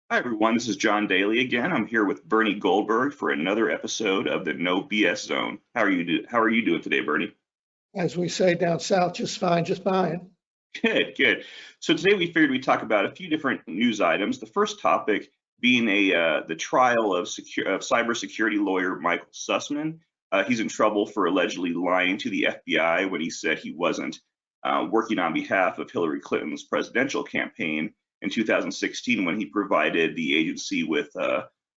Hi everyone, this is John Daly again. I'm here with Bernie Goldberg for another episode of the No BS Zone. How are you doing today, Bernie? As we say down south, just fine, just fine. Good, good. So today we figured we'd talk about a few different news items. The first topic being the trial of cybersecurity lawyer Michael Sussmann. He's in trouble for allegedly lying to the FBI when he said he wasn't working on behalf of Hillary Clinton's presidential campaign in 2016 when he provided the agency with,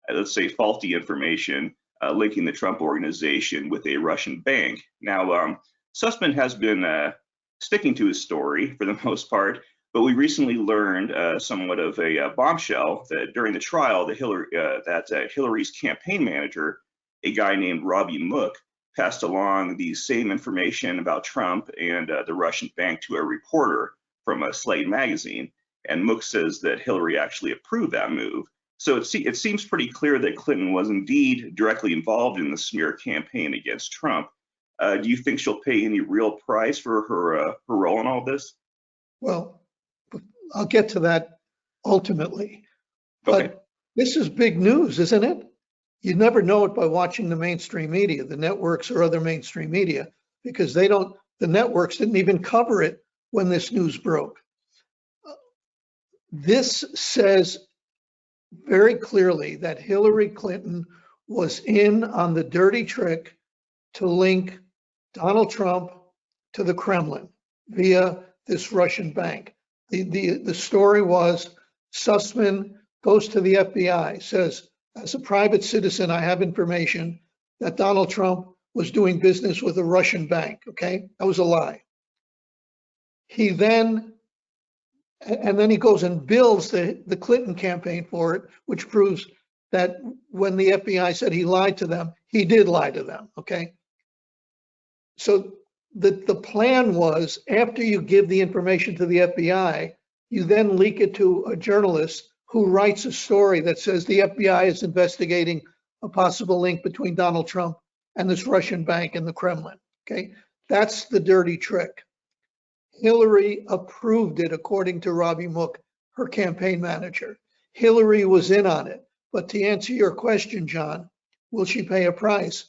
let's say, faulty information linking the Trump organization with a Russian bank. Now, Sussman has been sticking to his story for the most part, but we recently learned somewhat of a bombshell that during the trial, Hillary's campaign manager, a guy named Robbie Mook, passed along the same information about Trump and the Russian bank to a reporter from a Slate magazine. And Mook says that Hillary actually approved that move. So it seems pretty clear that Clinton was indeed directly involved in the smear campaign against Trump. Do you think she'll pay any real price for her role in all this? Well, I'll get to that ultimately. Okay. But this is big news, isn't it? You never know it by watching the mainstream media, the networks or other mainstream media, because the networks didn't even cover it when this news broke. This says very clearly that Hillary Clinton was in on the dirty trick to link Donald Trump to the Kremlin via this Russian bank. The story was Sussman goes to the FBI, says, as a private citizen, I have information that Donald Trump was doing business with a Russian bank. Okay, that was a lie. And then he goes and bills the Clinton campaign for it, which proves that when the FBI said he lied to them, he did lie to them. Okay. So the plan was, after you give the information to the FBI, you then leak it to a journalist who writes a story that says the FBI is investigating a possible link between Donald Trump and this Russian bank in the Kremlin. Okay, that's the dirty trick. Hillary approved it, according to Robbie Mook, her campaign manager. Hillary was in on it. But to answer your question, John, will she pay a price?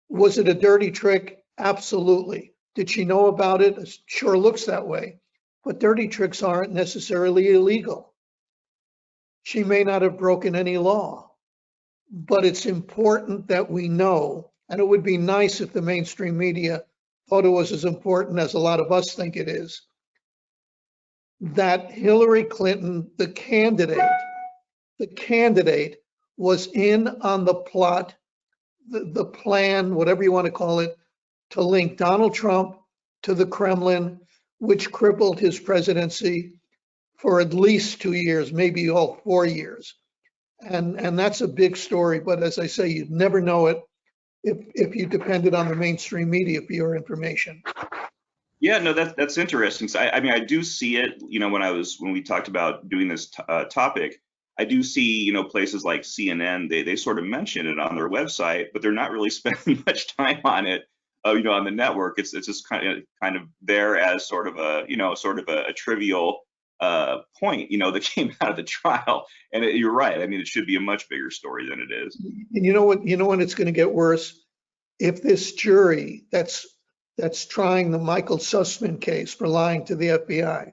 Was it a dirty trick? Absolutely. Did she know about it? It sure looks that way. But dirty tricks aren't necessarily illegal. She may not have broken any law, but it's important that we know, and it would be nice if the mainstream media thought it was as important as a lot of us think it is, that Hillary Clinton, the candidate was in on the plot, the plan, whatever you want to call it, to link Donald Trump to the Kremlin, which crippled his presidency for at least 2 years, maybe all 4 years. And that's a big story, but as I say, you'd never know it if you depended on the mainstream media for your information. Yeah, no, that's interesting. So I mean, I do see it. When we talked about doing this topic, I do see places like CNN. They sort of mention it on their website, but they're not really spending much time on it. On the network, it's just kind of there as sort of a trivial point, that came out of the trial. And you're right. I mean, it should be a much bigger story than it is. And you know when it's going to get worse? If this jury that's trying the Michael Sussmann case for lying to the FBI,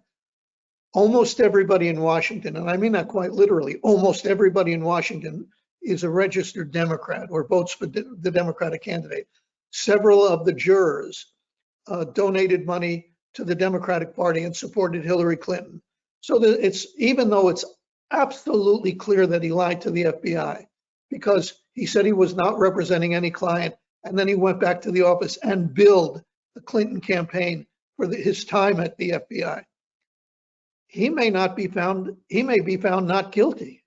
almost everybody in Washington, and I mean that quite literally, almost everybody in Washington is a registered Democrat or votes for the Democratic candidate. Several of the jurors donated money to the Democratic Party and supported Hillary Clinton. So that even though it's absolutely clear that he lied to the FBI because he said he was not representing any client, and then he went back to the office and billed the Clinton campaign for his time at the FBI. He may be found not guilty.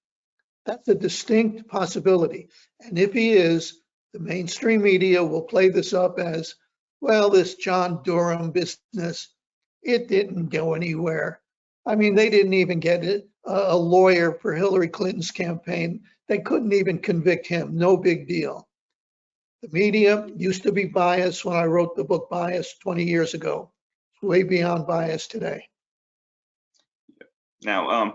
That's a distinct possibility. And if he is, the mainstream media will play this up as, well, this John Durham business, it didn't go anywhere. I mean, they didn't even get a lawyer for Hillary Clinton's campaign. They couldn't even convict him. No big deal. The media used to be biased when I wrote the book Bias 20 years ago. It's way beyond bias today. Now,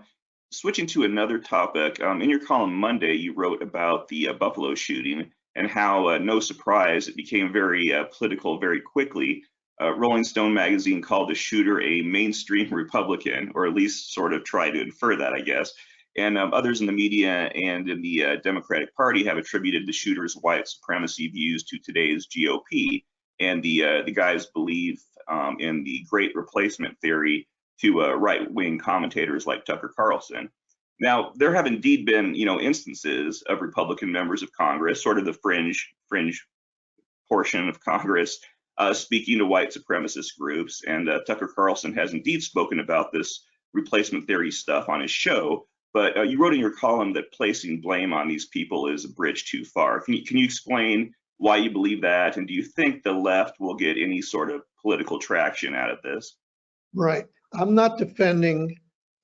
switching to another topic, in your column Monday, you wrote about the Buffalo shooting and how, no surprise, it became very political very quickly. Rolling Stone magazine called the shooter a mainstream Republican, or at least sort of tried to infer that, I guess. And others in the media and in the Democratic Party have attributed the shooter's white supremacy views to today's GOP. And the guys believe in the Great Replacement theory to right-wing commentators like Tucker Carlson. Now, there have indeed been, instances of Republican members of Congress, sort of the fringe portion of Congress, speaking to white supremacist groups. And Tucker Carlson has indeed spoken about this replacement theory stuff on his show. But you wrote in your column that placing blame on these people is a bridge too far. Can you explain why you believe that? And do you think the left will get any sort of political traction out of this? Right. I'm not defending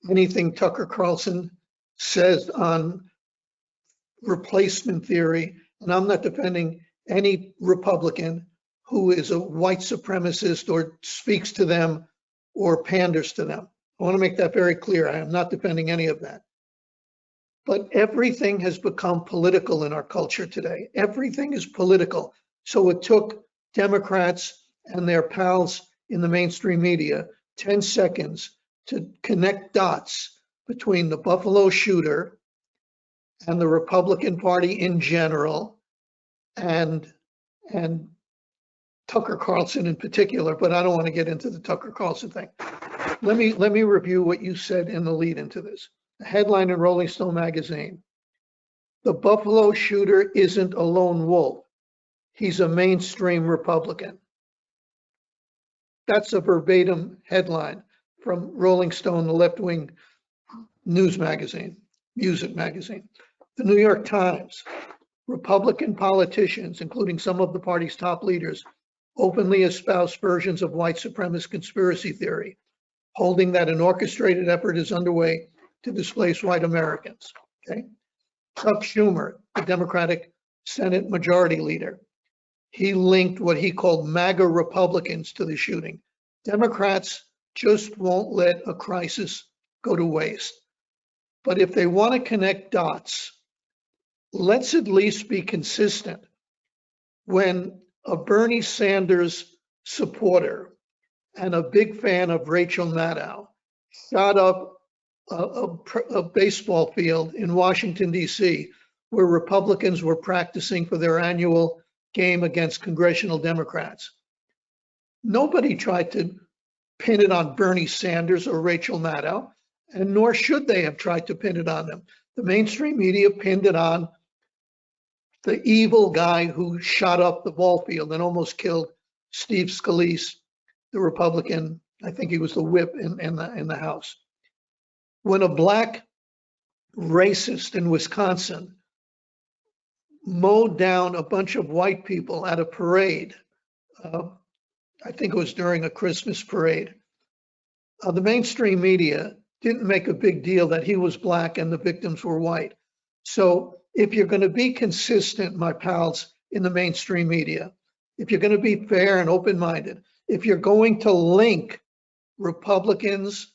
anything Tucker Carlson says on replacement theory, and I'm not defending any Republican who is a white supremacist or speaks to them or panders to them. I want to make that very clear. I am not defending any of that. But everything has become political in our culture today. Everything is political. So it took Democrats and their pals in the mainstream media 10 seconds to connect dots between the Buffalo shooter and the Republican Party in general, and Tucker Carlson in particular, but I don't want to get into the Tucker Carlson thing. Let me review what you said in the lead into this. The headline in Rolling Stone magazine: the Buffalo shooter isn't a lone wolf. He's a mainstream Republican. That's a verbatim headline from Rolling Stone, the left-wing news magazine, music magazine. The New York Times: Republican politicians, including some of the party's top leaders, openly espouse versions of white supremacist conspiracy theory, holding that an orchestrated effort is underway to displace white Americans. Okay. Chuck Schumer, the Democratic Senate Majority Leader, he linked what he called MAGA Republicans to the shooting. Democrats just won't let a crisis go to waste. But if they want to connect dots, let's at least be consistent. When a Bernie Sanders supporter and a big fan of Rachel Maddow shot up a baseball field in Washington, D.C., where Republicans were practicing for their annual game against congressional Democrats, nobody tried to pin it on Bernie Sanders or Rachel Maddow, and nor should they have tried to pin it on them. The mainstream media pinned it on the evil guy who shot up the ball field and almost killed Steve Scalise, the Republican. I think he was the whip in the House. When a black racist in Wisconsin mowed down a bunch of white people at a parade, I think it was during a Christmas parade, the mainstream media didn't make a big deal that he was black and the victims were white. So if you're going to be consistent, my pals in the mainstream media, if you're going to be fair and open-minded, if you're going to link Republicans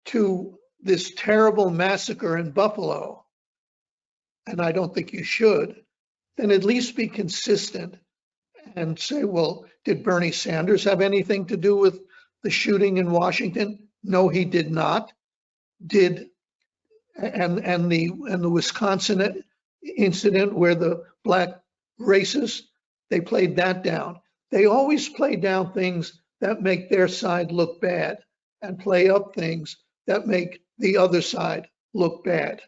to this terrible massacre in Buffalo, and I don't think you should, then at least be consistent and say, well, did Bernie Sanders have anything to do with the shooting in Washington? No, he did not. And the Wisconsin incident where the black racists, they played that down. They always play down things that make their side look bad and play up things that make the other side look bad.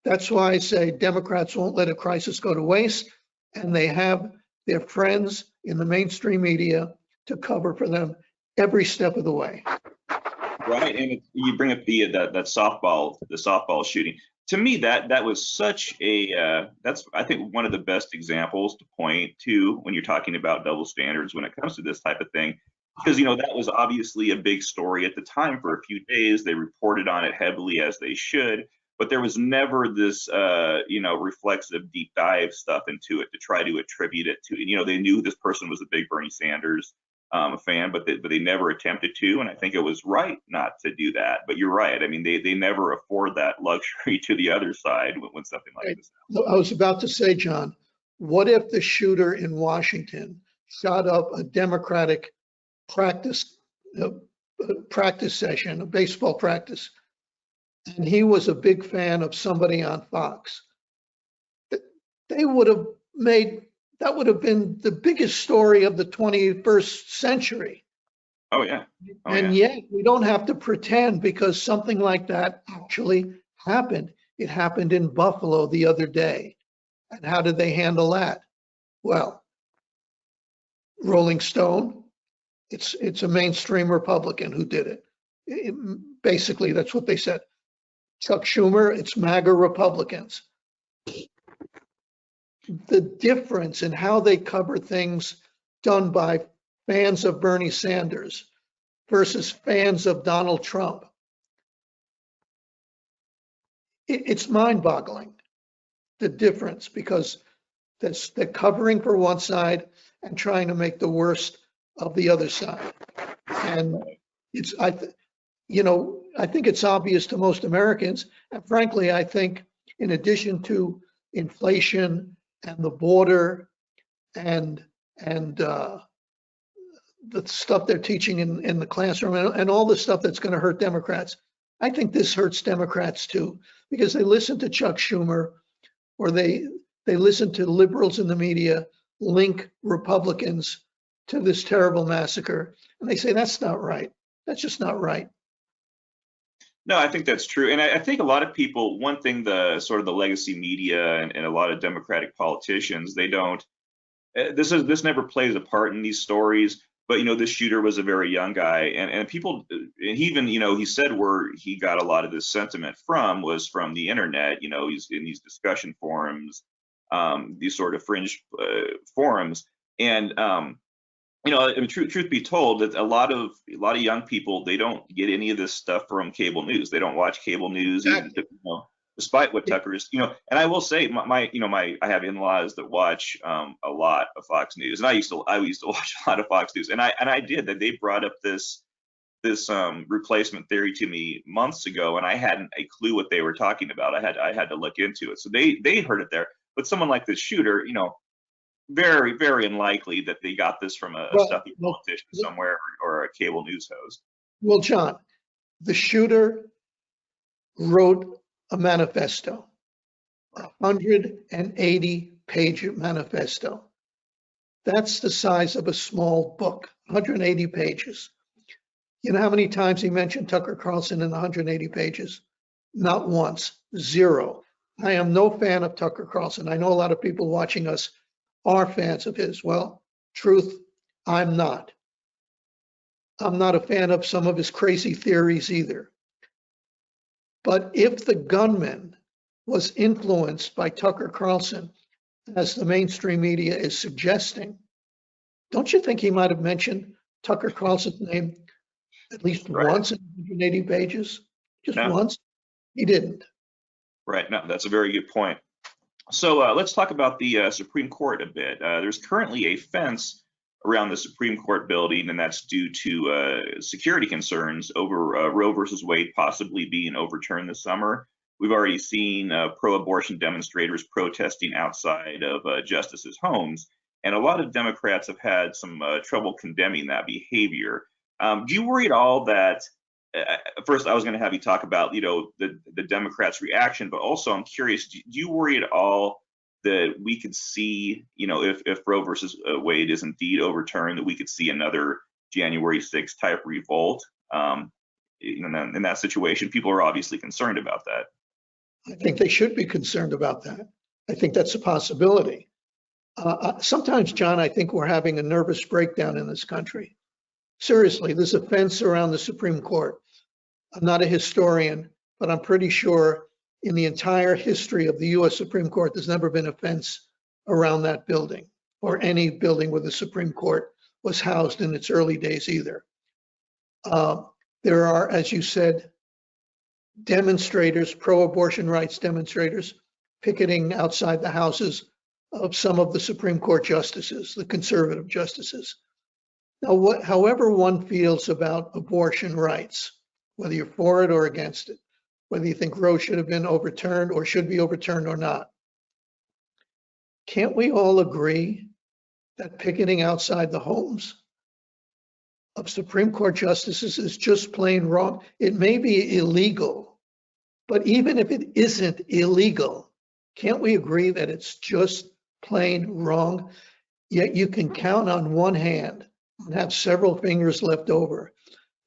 That's why I say Democrats won't let a crisis go to waste, and they have their friends in the mainstream media to cover for them every step of the way. Right, and you bring up the softball shooting. To me, that was such a that's, I think, one of the best examples to point to when you're talking about double standards when it comes to this type of thing, because that was obviously a big story at the time for a few days. They reported on it heavily, as they should, but there was never this reflexive deep dive stuff into it to try to attribute it to. They knew this person was a big Bernie Sanders a fan, but they never attempted to, and I think it was right not to do that. But you're right. I mean, they never afford that luxury to the other side when something like this happens. I was about to say, John, what if the shooter in Washington shot up a Democratic practice uh, practice session, a baseball practice, and he was a big fan of somebody on Fox? They would have made that would have been the biggest story of the 21st century. Oh yeah. Oh And yeah. yet we don't have to pretend because something like that actually happened. It happened in Buffalo the other day. And how did they handle that? Well, Rolling Stone, it's a mainstream Republican who did it. Basically, that's what they said. Chuck Schumer, it's MAGA Republicans. The difference in how they cover things done by fans of Bernie Sanders versus fans of Donald Trump, it's mind-boggling, the difference, because they're covering for one side and trying to make the worst of the other side. And I think it's obvious to most Americans. And frankly, I think in addition to inflation and the border and the stuff they're teaching in the classroom and all the stuff that's going to hurt Democrats, I think this hurts Democrats too, because they listen to Chuck Schumer, or they listen to liberals in the media link Republicans to this terrible massacre, and they say that's not right. That's just not right. No, I think that's true. And I think a lot of people, one thing, the sort of the legacy media and a lot of Democratic politicians, they don't, this never plays a part in these stories. But, this shooter was a very young guy, and people, and he even, he said where he got a lot of this sentiment from was from the internet. He's in these discussion forums, these sort of fringe forums. And, I mean, truth be told, that a lot of young people, they don't get any of this stuff from cable news. They don't watch cable news, even, despite what Tucker's, and I will say I have in-laws that watch a lot of Fox News, and I used to watch a lot of Fox News, and I did that. They brought up this replacement theory to me months ago, and I hadn't a clue what they were talking about. I had to look into it. So they heard it there, but someone like this shooter, very, very unlikely that they got this from a stuffy politician somewhere or a cable news host. Well, John, the shooter wrote a manifesto, a 180-page manifesto. That's the size of a small book, 180 pages. You know how many times he mentioned Tucker Carlson in the 180 pages? Not once, zero. I am no fan of Tucker Carlson. I know a lot of people watching us are fans of his. Well, truth, I'm not. I'm not a fan of some of his crazy theories either. But if the gunman was influenced by Tucker Carlson, as the mainstream media is suggesting, don't you think he might have mentioned Tucker Carlson's name at least once in 180 pages? Just once? He didn't. Right. No, that's a very good point. So let's talk about the Supreme Court a bit. There's currently a fence around the Supreme Court building, and that's due to security concerns over Roe versus Wade possibly being overturned this summer. We've already seen pro-abortion demonstrators protesting outside of justices' homes, and a lot of Democrats have had some trouble condemning that behavior. Do you worry at all that first, I was going to have you talk about, the Democrats' reaction, but also I'm curious, do you worry at all that we could see, if Roe versus Wade is indeed overturned, that we could see another January 6th type revolt? In that situation, people are obviously concerned about that. I think they should be concerned about that. I think that's a possibility. Sometimes, John, I think we're having a nervous breakdown in this country. Seriously, there's a fence around the Supreme Court. I'm not a historian, but I'm pretty sure in the entire history of the US Supreme Court, there's never been a fence around that building or any building where the Supreme Court was housed in its early days either. There are, as you said, demonstrators, pro-abortion rights demonstrators, picketing outside the houses of some of the Supreme Court justices, the conservative justices. Now, however one feels about abortion rights, whether you're for it or against it, whether you think Roe should have been overturned or should be overturned or not, can't we all agree that picketing outside the homes of Supreme Court justices is just plain wrong? It may be illegal, but even if it isn't illegal, can't we agree that it's just plain wrong? Yet you can count on one hand and have several fingers left over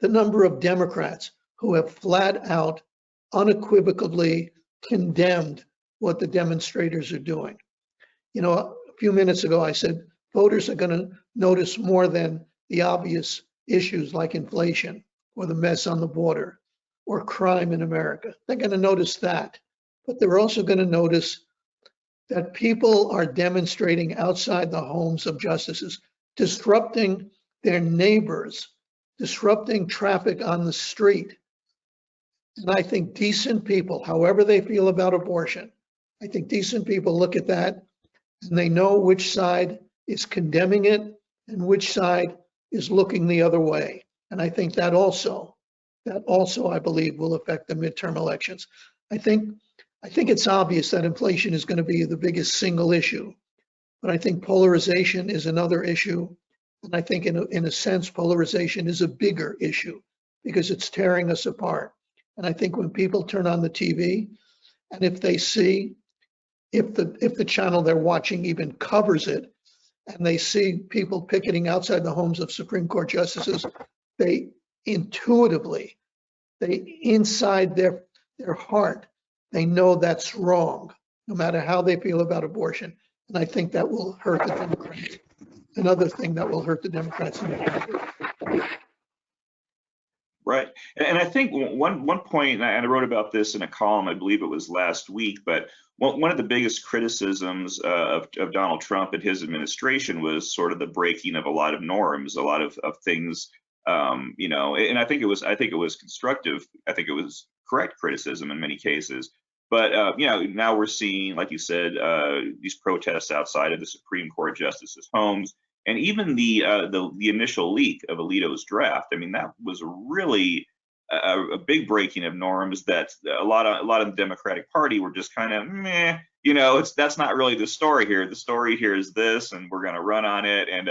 the number of Democrats who have flat out, unequivocally condemned what the demonstrators are doing. You know, a few minutes ago, I said voters are going to notice more than the obvious issues like inflation or the mess on the border or crime in America. They're going to notice that, but they're also going to notice that people are demonstrating outside the homes of justices, disrupting their neighbors, disrupting traffic on the street. And I think decent people, however they feel about abortion, I think decent people look at that and they know which side is condemning it and which side is looking the other way. And I think that also, I believe, will affect the midterm elections. I think it's obvious that inflation is going to be the biggest single issue, but I think polarization is another issue. And I think in a sense, polarization is a bigger issue because it's tearing us apart. And I think when people turn on the TV and if they see, if the channel they're watching even covers it, and they see people picketing outside the homes of Supreme Court justices, they intuitively, inside their heart, they know that's wrong, no matter how they feel about abortion. And I think that will hurt the Democrats. Another thing that will hurt the Democrats. Right. And I think one point, and I wrote about this in a column, I believe it was last week, but one of the biggest criticisms of Donald Trump and his administration was sort of the breaking of a lot of norms, a lot of things, you know, and I think it was constructive. I think it was correct criticism in many cases. But you know, now we're seeing, like you said, these protests outside of the Supreme Court justices' homes, and even the initial leak of Alito's draft. I mean, that was really a big breaking of norms that a lot of the Democratic Party were just kind of meh. You know, that's not really the story here. The story here is this, and we're going to run on it. And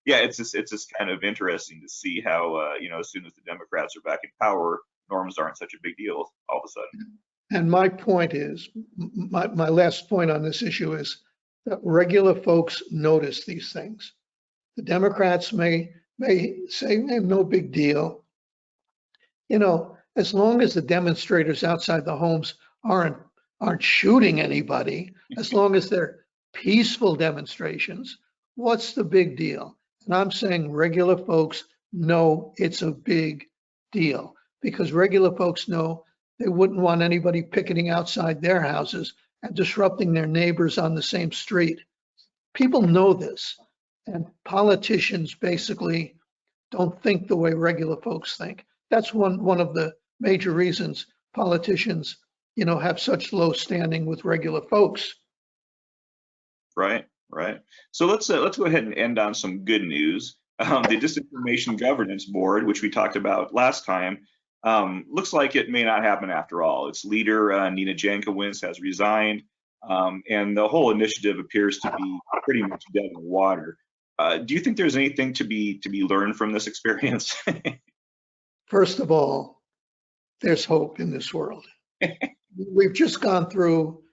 yeah, it's just kind of interesting to see how you know, as soon as the Democrats are back in power, norms aren't such a big deal all of a sudden. And my point is, my last point on this issue is that regular folks notice these things. The Democrats may say no big deal. You know, as long as the demonstrators outside the homes aren't shooting anybody, as long as they're peaceful demonstrations, what's the big deal? And I'm saying regular folks know it's a big deal because regular folks know they wouldn't want anybody picketing outside their houses and disrupting their neighbors on the same street. People know this, and politicians basically don't think the way regular folks think. That's one of the major reasons politicians, you know, have such low standing with regular folks. Right, right. So let's go ahead and end on some good news. The Disinformation Governance Board, which we talked about last time, looks like it may not happen after all. Its leader, Nina Jankowicz, has resigned, and the whole initiative appears to be pretty much dead in the water. Do you think there's anything to be learned from this experience? First of all, there's hope in this world. We've just gone through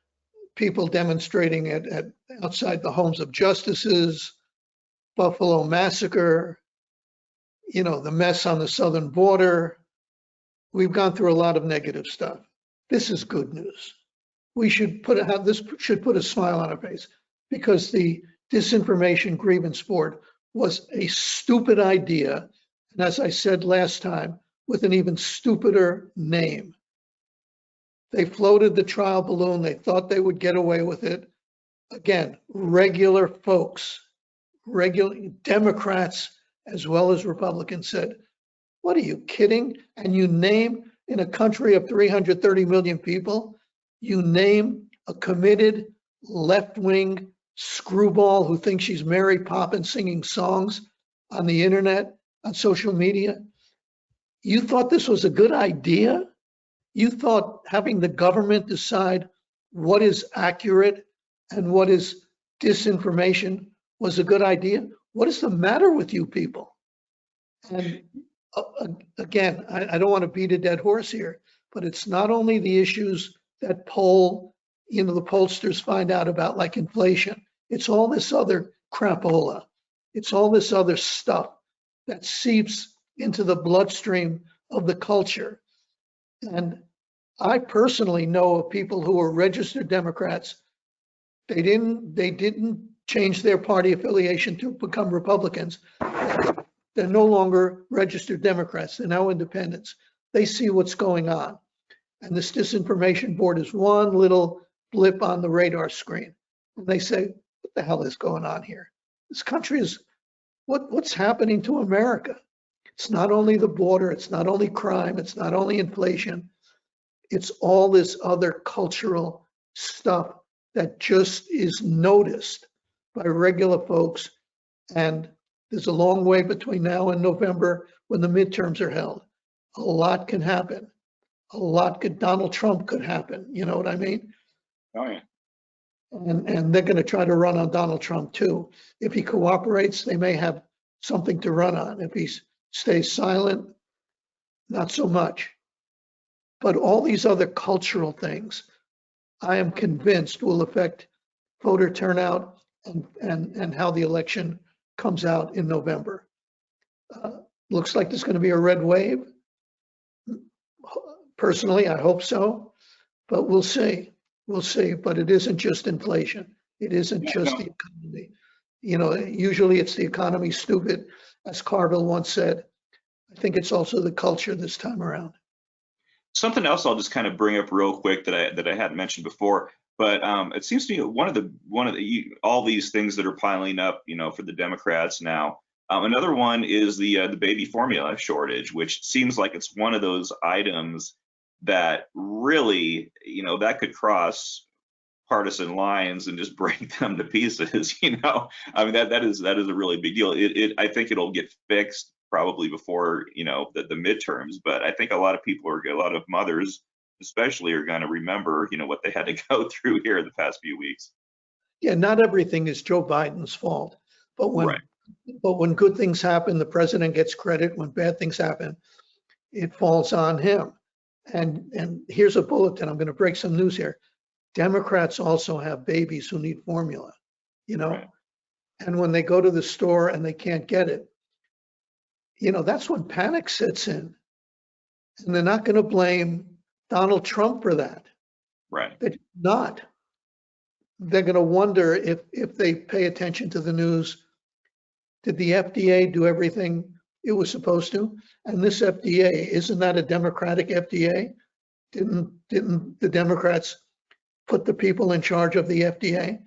people demonstrating at outside the homes of justices, Buffalo massacre, you know, the mess on the southern border. We've gone through a lot of negative stuff. This is good news. This should put a smile on our face because the Disinformation Grievance Board was a stupid idea. And as I said last time, with an even stupider name. They floated the trial balloon. They thought they would get away with it. Again, regular folks, regular Democrats as well as Republicans said, what are you kidding? And you name, in a country of 330 million people, you name a committed left-wing screwball who thinks she's Mary Poppins singing songs on the internet on social media. You thought this was a good idea? You thought having the government decide what is accurate and what is disinformation was a good idea? What is the matter with you people? And again, I don't want to beat a dead horse here, but it's not only the issues that the pollsters find out about, like inflation. It's all this other crapola. It's all this other stuff that seeps into the bloodstream of the culture. And I personally know of people who are registered Democrats. They didn't change their party affiliation to become Republicans. They're no longer registered Democrats. They're now independents. They see what's going on. And this disinformation board is one little blip on the radar screen. And they say, what the hell is going on here? This country is, what's happening to America? It's not only the border, it's not only crime, it's not only inflation, it's all this other cultural stuff that just is noticed by regular folks. And there's a long way between now and November when the midterms are held. A lot can happen. Donald Trump could happen. You know what I mean? Oh, yeah. And they're going to try to run on Donald Trump too. If he cooperates, they may have something to run on. If he stays silent, not so much. But all these other cultural things, I am convinced will affect voter turnout and how the election comes out in November. Looks like there's going to be a red wave. Personally, I hope so, but we'll see. We'll see. But it isn't just inflation. It isn't just the economy. You know, usually it's the economy, stupid, as Carville once said. I think it's also the culture this time around. Something else I'll just kind of bring up real quick that I hadn't mentioned before, but it seems to me one of the all these things that are piling up, you know, for the Democrats now. Another one is the baby formula shortage, which seems like it's one of those items that really, you know, that could cross partisan lines and just break them to pieces. You know, I mean that is a really big deal. I think it'll get fixed probably before, you know, the midterms, but I think a lot of mothers especially are going to remember, you know, what they had to go through here the past few weeks. Yeah, not everything is Joe Biden's fault, but when good things happen, the president gets credit. When bad things happen, it falls on him. And here's a bulletin. I'm going to break some news here. Democrats also have babies who need formula, you know, Right. and when they go to the store and they can't get it, you know, that's when panic sets in. And they're not going to blame Donald Trump for that. Right. They're not. They're going to wonder if they pay attention to the news. Did the FDA do everything it was supposed to? And this FDA, isn't that a Democratic FDA? Didn't the Democrats put the people in charge of the FDA?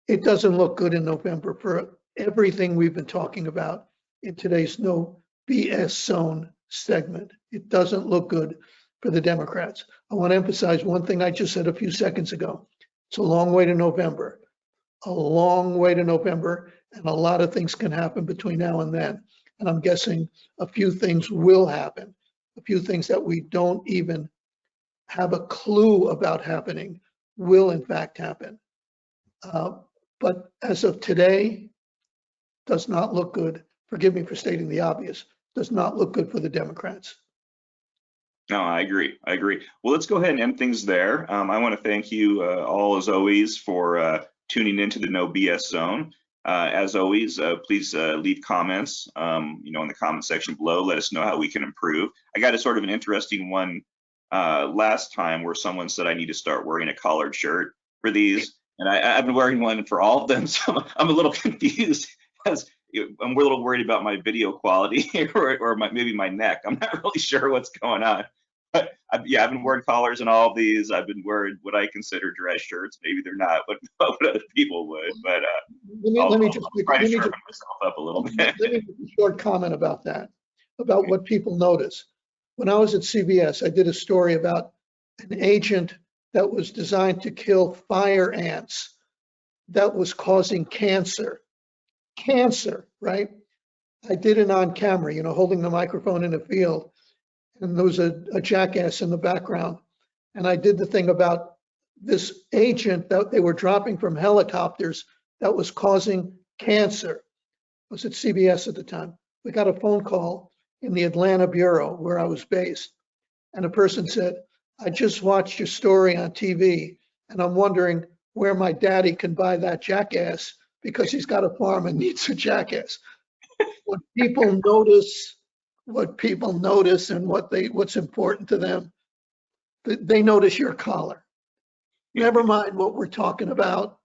It doesn't look good in November for everything we've been talking about in today's No BS Zone segment. It doesn't look good for the Democrats. I want to emphasize one thing I just said a few seconds ago. It's a long way to November, a long way to November, and a lot of things can happen between now and then. And I'm guessing a few things will happen, a few things that we don't even have a clue about happening will in fact happen. But as of today, does not look good. Forgive me for stating the obvious, does not look good for the Democrats. No, I agree. Well, let's go ahead and end things there. I want to thank you all, as always, for tuning into the No BS Zone. As always, please leave comments, you know, in the comment section below. Let us know how we can improve. I got a sort of an interesting one last time where someone said I need to start wearing a collared shirt for these, and I've been wearing one for all of them, so I'm a little confused as I'm a little worried about my video quality or maybe my neck. I'm not really sure what's going on. But I've been wearing collars in all of these. I've been wearing what I consider dress shirts. Maybe they're not what other people would, but let me just try to sharpen myself up a little bit. Let me make a short comment about that, about what people notice. When I was at CBS, I did a story about an agent that was designed to kill fire ants that was causing cancer, right? I did it on camera, you know, holding the microphone in a field, and there was a jackass in the background. And I did the thing about this agent that they were dropping from helicopters that was causing cancer. I was at CBS at the time. We got a phone call in the Atlanta bureau where I was based. And a person said, I just watched your story on TV and I'm wondering where my daddy can buy that jackass because he's got a farm and needs a jackass. What people notice, and what's important to them, they notice your collar. Never mind what we're talking about.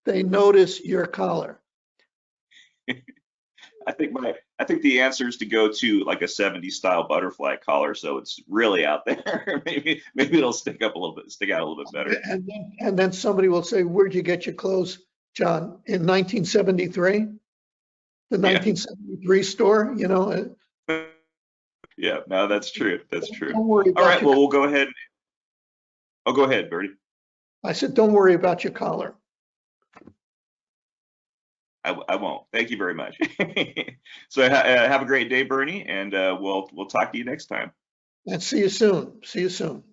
They notice your collar. I think the answer is to go to like a 70s style butterfly collar, so it's really out there. maybe it'll stick out a little bit better. And then somebody will say, "Where'd you get your clothes, John? In 1973, the 1973 store." You know. Yeah, no, that's true. That's true. Don't worry All about right, well, we'll go ahead. Oh, go ahead, Bertie. I said, "Don't worry about your collar." I won't. Thank you very much. So have a great day, Bernie, and we'll talk to you next time. And see you soon. See you soon.